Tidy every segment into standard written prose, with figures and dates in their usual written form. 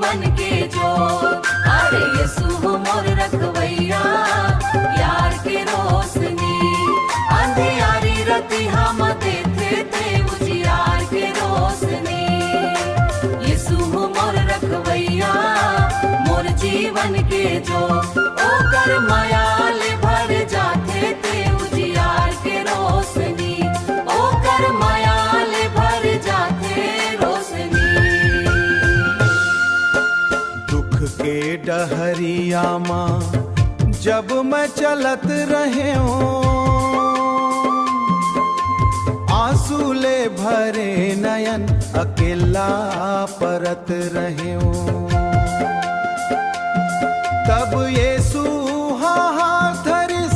जीवन के जो। अरे यीशु मोर रखवैया यार के रोशनी, अंधियारी रति हम देते थे उजियार के रोशनी। यीशु मोर रखवैया मोर जीवन के जो, ओकर मायाल भर जाते थे उजियार के रोशनी, ओकर मायाल भर जाते रोशनी। दुख के डहरिया माँ जब मैं चलत रहे हूँ, आंसू ले भरे नयन अकेला परत रहे हूँ। तब यीशु हाथ धरिस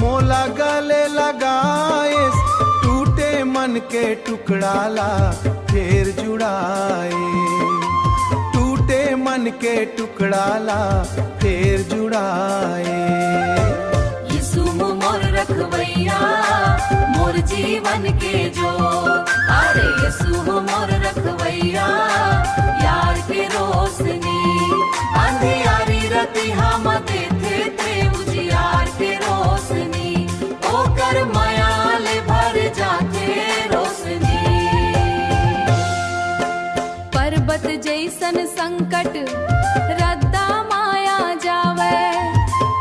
मोला गले लगाइस, टूटे मन के टुकड़ा ला फिर जुड़ाए, टूटे मन के टुकड़ा ला फिर जुड़ाए। यीशु मोर रखवैया मोर जीवन के जो। अरे यीशु मोर रखवैया यार के रोशनी, अंधियारी रति हम देते थे उजियार के रोशनी, ओकर मायाल भर जाते रोशनी। पर्वत जैसन संकट रद्दा माया जावे,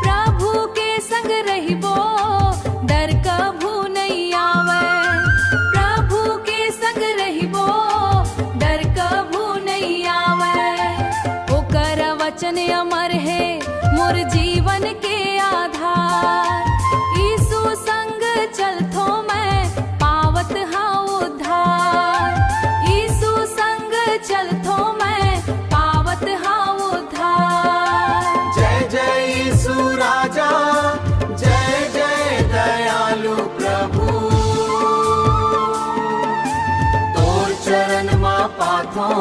प्रभु के संग रहिबो डर कभू नहीं आवे, प्रभु के संग रहिबो डर कभू नहीं आवे। ओकर वचन अमर है मोर जीवन के आधार, यीशु संग चलथो मैं पावत हाँ उद्धार, यीशु संग चलथो मैं पावत हाँ उद्धार। जय जय यीशु राजा, जय जय दयालु प्रभु, तोर चरण माँ पाथो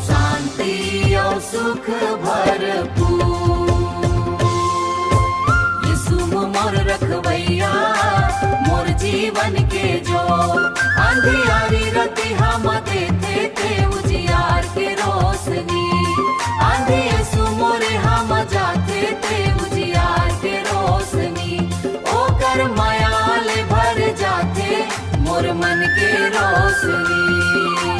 शांति और सुख भरपूर। यीशु मोर रखवैया मोर जीवन के जो, अंधियारी रति हम देते थे उजियार के रोशनी, आंधी यीशु मोरे हम जाते थे उजियार के रोशनी, ओकर मायाल भर जाते मोर मन के रोशनी।